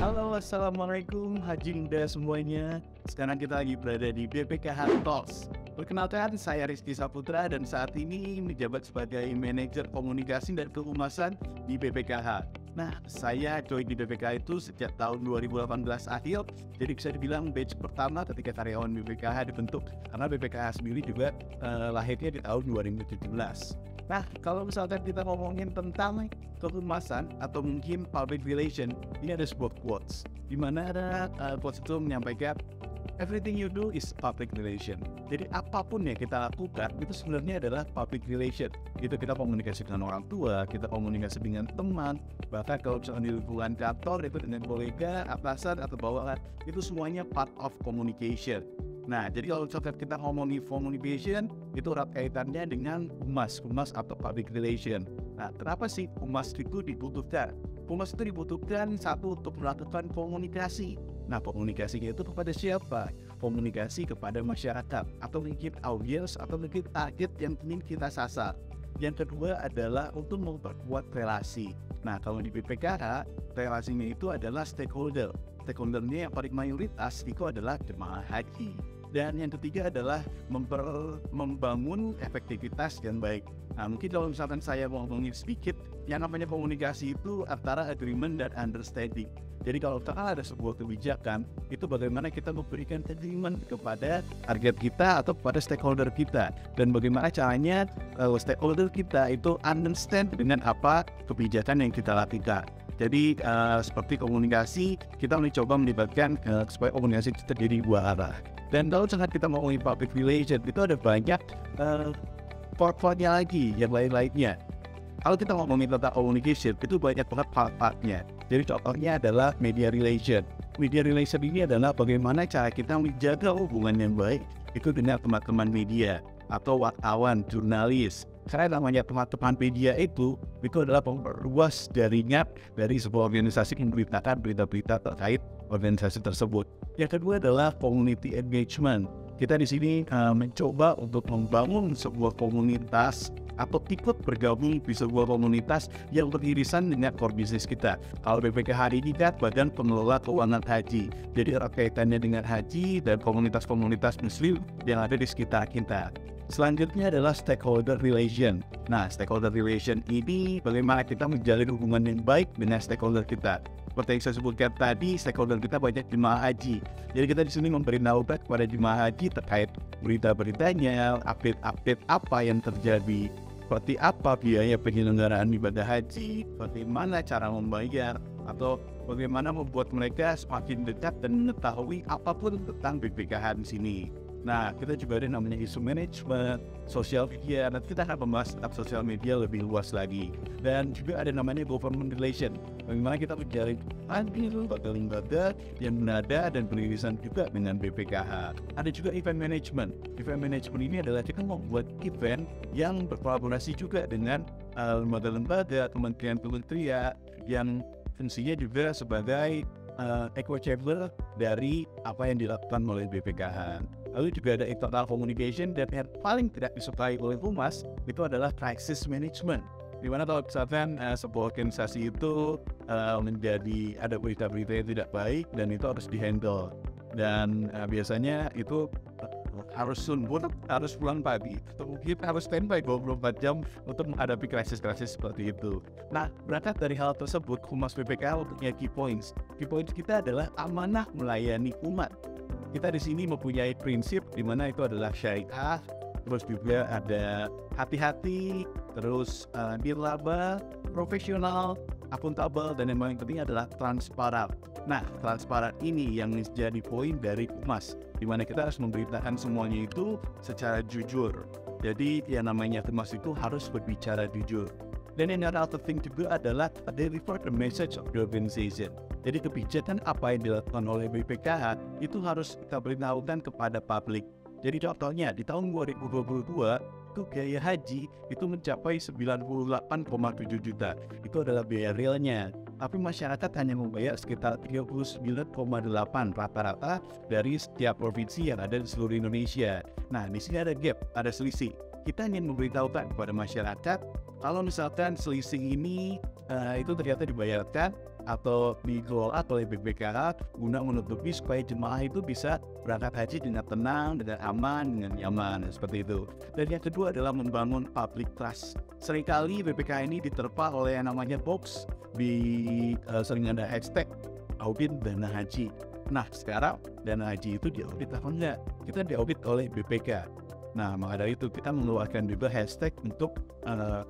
Halo, assalamualaikum Haji Muda semuanya. Sekarang kita lagi berada di BPKH Talks. Perkenalkan, saya Rizky Saputra dan saat ini menjabat sebagai manajer komunikasi dan kehumasan di BPKH. Nah, saya join di BPKH itu sejak tahun 2018 akhir, jadi bisa dibilang batch pertama ketika karyawan BPKH dibentuk, karena BPKH sendiri juga lahirnya di tahun 2017. Nah, kalau misalkan kita ngomongin tentang kehumasan atau mungkin public relation, ini ada sebuah quotes, di mana ada quotes itu menyampaikan everything you do is public relation. Jadi apapun yang kita lakukan itu sebenarnya adalah public relation. Itu kita komunikasi dengan orang tua, kita komunikasi dengan teman, bahkan kalau misalnya di lingkungan kantor itu dengan kolega, atasan atau bawahan, itu semuanya part of communication. Nah, jadi kalau misalkan kita ngomongin communication, itu erat kaitannya dengan humas atau public relation. Nah, kenapa sih humas itu dibutuhkan? Humas itu dibutuhkan satu untuk melakukan komunikasi. Nah, komunikasinya itu kepada siapa? Komunikasi kepada masyarakat, atau mungkin audiens, atau mungkin target yang ingin kita sasar. Yang kedua adalah untuk memperkuat relasi. Nah, kalau di BPKH, relasinya itu adalah stakeholder. Stakeholdernya yang paling mayoritas itu adalah jemaah haji. Dan yang ketiga adalah membangun efektivitas yang baik. Nah, mungkin kalau misalkan saya mau ngomongin sedikit, yang namanya komunikasi itu antara agreement dan understanding. Jadi kalau misalkan ada sebuah kebijakan, itu bagaimana kita memberikan agreement kepada target kita atau kepada stakeholder kita. Dan bagaimana caranya stakeholder kita itu understand dengan apa kebijakan yang kita lakukan. Jadi seperti komunikasi, kita mencoba melibatkan supaya komunikasi kita jadi dua arah. Dan kalau sangat kita ngomongin public relation, itu ada banyak part-partnya lagi, yang lain-lainnya. Kalau kita ngomongin tentang communication, itu banyak banget part-partnya. Jadi contohnya adalah media relation. Media relation ini adalah bagaimana cara kita menjaga hubungan yang baik itu dengan teman-teman media atau wartawan, jurnalis. Karena namanya teman-teman media itu adalah memperluas jaringan dari sebuah organisasi yang memberitakan berita-berita terkait organisasi tersebut. Yang kedua adalah community engagement. Kita di sini mencoba untuk membangun sebuah komunitas atau ikut bergabung di sebuah komunitas yang beririsan dengan core business kita. Kalau BPKH ini kan Badan Pengelola Keuangan Haji. Jadi erat kaitannya dengan haji dan komunitas-komunitas muslim yang ada di sekitar kita. Selanjutnya adalah stakeholder relation. Nah, stakeholder relation ini bagaimana kita menjalin hubungan yang baik dengan stakeholder kita. Seperti yang saya sebutkan tadi, stakeholder kita banyak jemaah haji. Jadi kita di sini memberitahukan kepada jemaah haji terkait berita-beritanya, update-update apa yang terjadi, seperti apa biaya penyelenggaraan ibadah haji, bagaimana cara membayar, atau bagaimana membuat mereka semakin dekat dan mengetahui apapun tentang BPKH di sini. Nah, kita juga ada namanya isu manajemen, sosial media. Nanti kita akan membahas tentang sosial media lebih luas lagi. Dan juga ada namanya government relation. Bagaimana kita menjalin lembaga yang berada dan beririsan juga dengan BPKH. Ada juga event management. Event management ini adalah kita membuat event yang berkolaborasi juga dengan lembaga-lembaga, kementerian-kementerian yang fungsinya juga sebagai echo chamber dari apa yang dilakukan oleh BPKH. Lalu juga ada internal communication, dan yang paling tidak disukai oleh humas itu adalah crisis management. Dimana kalau misalkan sebuah organisasi itu menjadi ada berita-berita yang tidak baik dan itu harus dihandle. Dan biasanya itu harus pulang pagi, atau mungkin harus standby 24 jam untuk menghadapi krisis-krisis seperti itu. Nah, berangkat dari hal tersebut, Humas BPKH punya key points. Key points kita adalah amanah melayani umat. Kita di sini mempunyai prinsip di mana itu adalah syariah, terus juga ada hati-hati, terus nirlaba, profesional, akuntabel, dan yang paling penting adalah transparan. Nah, transparan ini yang menjadi poin dari Humas, di mana kita harus memberitakan semuanya itu secara jujur. Jadi yang namanya Humas itu harus berbicara jujur. Dan yang another thing juga adalah deliver the message of the organization. Jadi kebijakan apa yang dilakukan oleh BPKH itu harus kita beritahukan kepada publik. Jadi contohnya di tahun 2022 itu biaya haji itu mencapai 98,7 juta. Itu adalah biaya realnya. Tapi masyarakat hanya membayar sekitar 39,8 rata-rata dari setiap provinsi yang ada di seluruh Indonesia. Nah, di sini ada gap, ada selisih. Kita ingin memberitahukan kepada masyarakat kalau misalkan selisih ini itu ternyata dibayarkan atau dikelola oleh BPKH guna menutupi supaya jemaah itu bisa berangkat haji dengan tenang, dengan aman, dengan nyaman, seperti itu. Dan yang kedua adalah membangun public trust. Seringkali BPKH ini diterpa oleh yang namanya box, sering ada hashtag audit dana haji. Nah, sekarang dana haji itu diaudit apa enggak? Kita diaudit oleh BPK. Nah, maka dari itu kita mengeluarkan juga hashtag untuk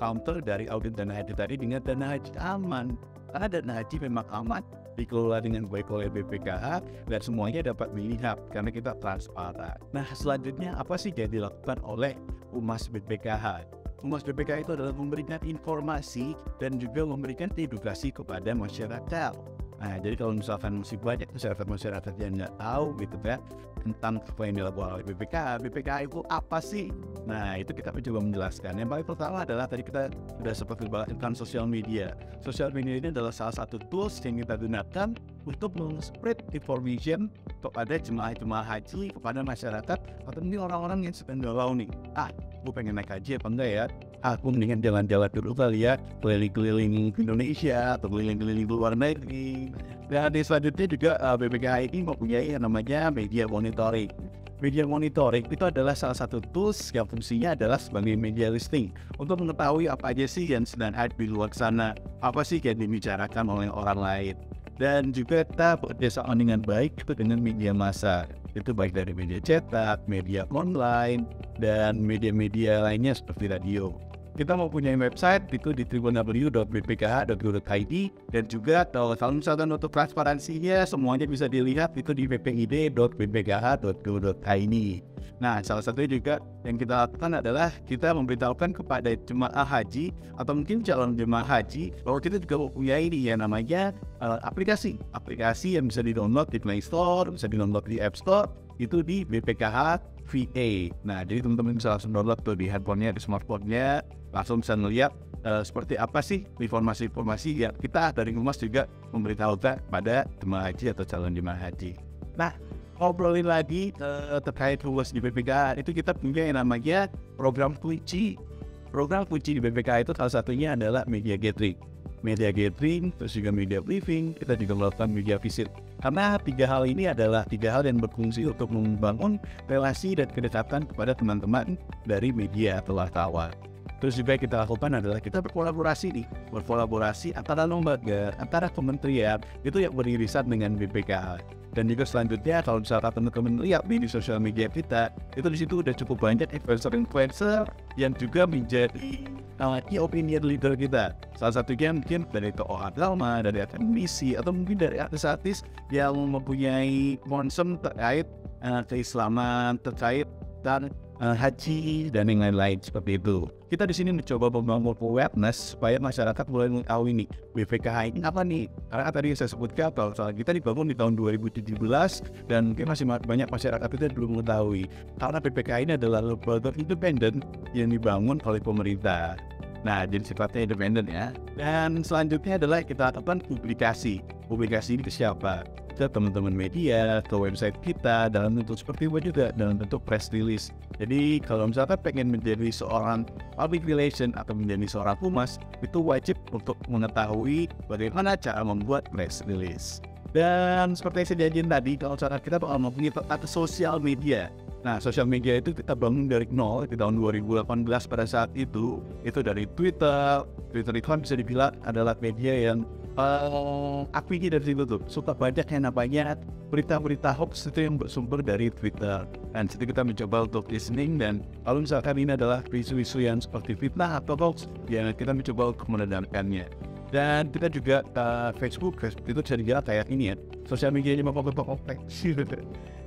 counter dari audit dana haji tadi dengan dana haji aman. Karena dana haji memang aman, dikelola dengan baik oleh BPKH, dan semuanya dapat dilihat karena kita transparan. Nah, selanjutnya apa sih yang dilakukan oleh Humas BPKH? Humas BPKH itu adalah memberikan informasi dan juga memberikan edukasi kepada masyarakat. Nah, jadi kalau misalkan masih banyak masyarakat yang nggak tahu gitu kan tentang apa yang dilakukan oleh BPKH itu apa sih? Nah, itu kita coba menjelaskan. Yang paling pertama adalah tadi kita sudah seperti bahas tentang sosial media. Sosial media ini adalah salah satu tools yang kita gunakan untuk men-spread information kepada jemaah haji, kepada masyarakat, atau mungkin orang-orang yang sedang galau nih. Gue pengen naik haji apa enggak ya? Aku mendingan jalan-jalan dulu kali ya, keliling-keliling Indonesia atau keliling-keliling luar negeri. Dan selanjutnya juga BPKH ini mempunyai yang namanya media monitoring. Media monitoring itu adalah salah satu tools yang fungsinya adalah sebagai media listing untuk mengetahui apa aja sih yang sedang ada di luar sana, apa sih yang dibicarakan oleh orang lain. Dan juga kita bekerjasama dengan baik itu dengan media massa. Itu baik dari media cetak, media online, dan media-media lainnya seperti radio. Kita mempunyai website itu di www.bpkh.go.id, dan juga kalau misalkan untuk transparansinya semuanya bisa dilihat itu di ppid.bpkh.go.id. Nah, salah satunya juga yang kita lakukan adalah kita memberitahukan kepada jemaah haji atau mungkin calon jemaah haji bahwa kita juga mempunyai ini yang namanya aplikasi yang bisa di-download di Play Store, bisa di-download di App Store, itu di BPKH VA. Nah, jadi teman-teman bisa langsung download tuh di handphonenya, di smartphone-nya, langsung bisa melihat seperti apa sih informasi-informasi yang kita dari Humas juga memberitahukan pada jemaah haji atau calon jemaah haji. Nah, ngobrolin lagi terkait Humas di BPKH, itu kita punya yang namanya program kunci. Program kunci di BPKH itu salah satunya adalah media gathering, terus juga media briefing, kita juga melakukan media visit. Karena tiga hal ini adalah tiga hal yang berfungsi untuk membangun relasi dan kedekatan kepada teman-teman dari media atau wartawan. Terus juga yang kita lakukan adalah kita berkolaborasi antara lembaga, antara kementerian, itu yang beririsan dengan BPKH. Dan juga selanjutnya kalau misalkan teman-teman lihat di sosial media kita, itu di situ udah cukup banyak influencer yang juga menjadi opinion leader kita. Salah satunya mungkin dari tokoh agama, dari akademisi, atau mungkin dari artis-artis yang mempunyai concern terkait keislaman, terkait dan haji dan yang lain-lain seperti itu. Kita di sini mencoba membangun awareness supaya masyarakat mulai mengetahui nih BPKH ini apa nih. Karena tadi saya sebutkan kalau kita dibangun di tahun 2017 dan mungkin masih banyak masyarakat itu yang belum mengetahui. Karena BPKH ini adalah lembaga independen yang dibangun oleh pemerintah. Nah, jadi sifatnya independen ya. Dan selanjutnya adalah kita lakukan publikasi. Publikasi ini ke siapa? Ke teman-teman media, ke website kita, dalam bentuk seperti itu juga, dalam bentuk press release. Jadi kalau misalkan pengen menjadi seorang public relation atau menjadi seorang humas, itu wajib untuk mengetahui bagaimana cara membuat press release. Dan seperti yang saya janjiin tadi, kalau cara kita bakal mempunyai sosial media. Nah, sosial media itu kita bangun dari nol di tahun 2018 pada saat itu dari Twitter. Twitter itu kan bisa dibilang adalah media yang aktifnya dari situ tuh. Suka banyak yang namanya berita-berita hoax itu yang bersumber dari Twitter. Dan situ kita mencoba untuk listening, dan kalau misalkan ini adalah isu-isu yang seperti fitnah atau hoax, ya kita mencoba untuk meredamkannya. Dan kita juga Facebook itu bisa dibilang kayak ini ya, sosial medianya kompleks.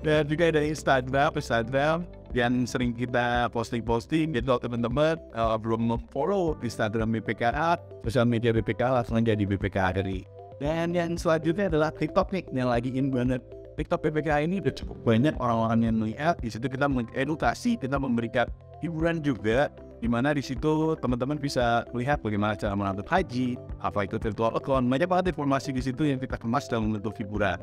Dan juga ada Instagram yang sering kita posting. Jadi kalau teman-teman belum follow Instagram BPKH, sosial media BPKH, langsung aja di BPKH dari. Dan yang selanjutnya adalah TikTok nih, yang lagi in banget. TikTok BPKH ini udah cukup banyak orang-orang yang melihat. Di situ kita mengedukasi, kita memberikan hiburan juga, di mana di situ teman-teman bisa melihat bagaimana cara menonton haji, apa itu virtual account, banyak banget informasi di situ yang kita kemas dalam bentuk hiburan.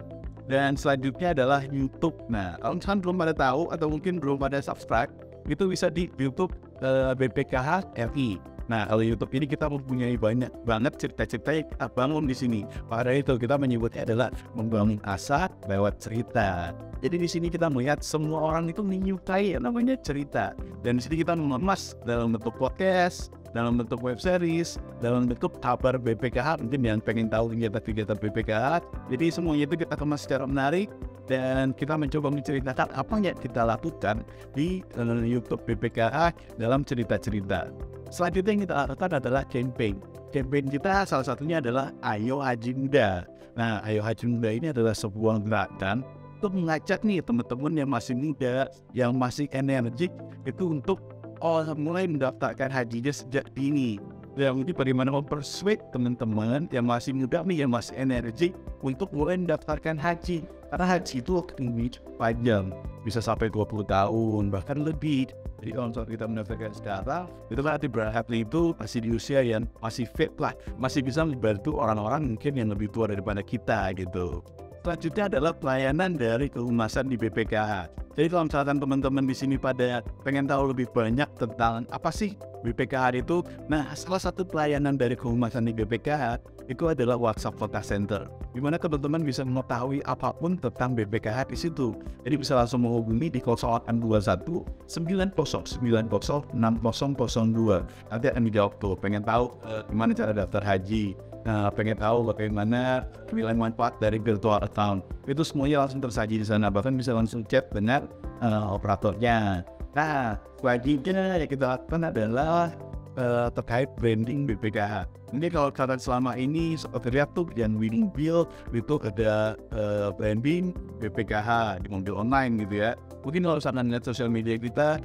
Dan selanjutnya adalah YouTube. Nah, kalau misalkan belum pada tahu atau mungkin belum pada subscribe, itu bisa di YouTube BPKH RI. Nah, kalau YouTube ini kita mempunyai banyak banget cerita-cerita yang kita bangun di sini. Pada itu kita menyebutnya adalah membangun asa lewat cerita. Jadi di sini kita melihat semua orang itu menyukai yang namanya cerita. Dan di sini kita mengemas dalam bentuk podcast, dalam bentuk web series, dalam bentuk kabar BPKH, mungkin yang pengen tahu kegiatan-kegiatan BPKH. Jadi semuanya itu kita kemas secara menarik dan kita mencoba menceritakan apa yang kita lakukan di YouTube BPKH dalam cerita-cerita. Selanjutnya yang kita lakukan adalah campaign. Campaign kita salah satunya adalah Ayo Haji Muda. Nah, Ayo Haji Muda ini adalah sebuah gerakan untuk mengajak nih teman-teman yang masih muda, yang masih energik itu untuk mulai mendaftarkan hajinya sejak dini. Yang ini bagaimana mempersuade teman-teman yang masih muda nih, yang masih energik untuk mulai mendaftarkan haji. Karena haji itu lebih panjang, bisa sampai 20 tahun, bahkan lebih. Jadi kalau kita mendaftarkan sekarang, itu kan berarti itu masih di usia yang masih fit lah, masih bisa membantu orang-orang mungkin yang lebih tua daripada kita gitu. Selanjutnya adalah pelayanan dari kehumasan di BPKH. Jadi kalau misalkan teman-teman di sini pada pengen tahu lebih banyak tentang apa sih BPKH itu, nah salah satu pelayanan dari kehumasan di BPKH itu adalah WhatsApp Kontak Center, di mana teman-teman bisa mengetahui apapun tentang BPKH di situ. Jadi bisa langsung menghubungi di 0821 909 6002. Nanti akan dijawab tuh, pengen tahu gimana cara daftar haji. Nah, pengen tahu bagaimana nilai manfaat dari virtual account. Itu semuanya langsung tersaji di sana. Bahkan bisa langsung chat dengan operatornya. Nah, selanjutnya yang kita lakukan adalah terkait branding BPKH. Ini kalau kalian selama ini seperti lihat tuh yang Winning Bill itu ada branding BPKH di mobil online gitu ya. Mungkin kalau misalkan lihat sosial media kita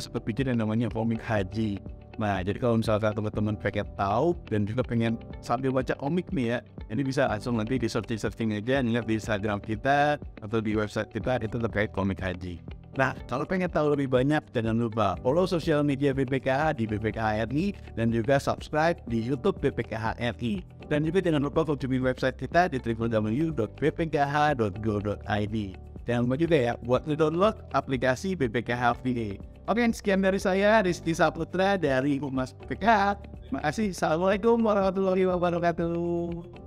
sempat bikin yang namanya komik haji. Nah, jadi kalau misalkan teman-teman pengen tahu dan juga pengen sambil baca komik nih ya, ini bisa langsung nanti di searching aja, lihat di Instagram kita atau di website kita itu terkait komik haji. Nah, kalau pengen tahu lebih banyak, jangan lupa follow sosial media BPKH di BPKH RI dan juga subscribe di YouTube BPKH RI. Dan juga jangan lupa kunjungi website kita di www.bpkh.go.id. Jangan lupa juga ya buat download aplikasi BPKH VA. Oke, sekian dari saya, Rizky Saputra dari Humas BPKH. Terima kasih. Assalamualaikum warahmatullahi wabarakatuh.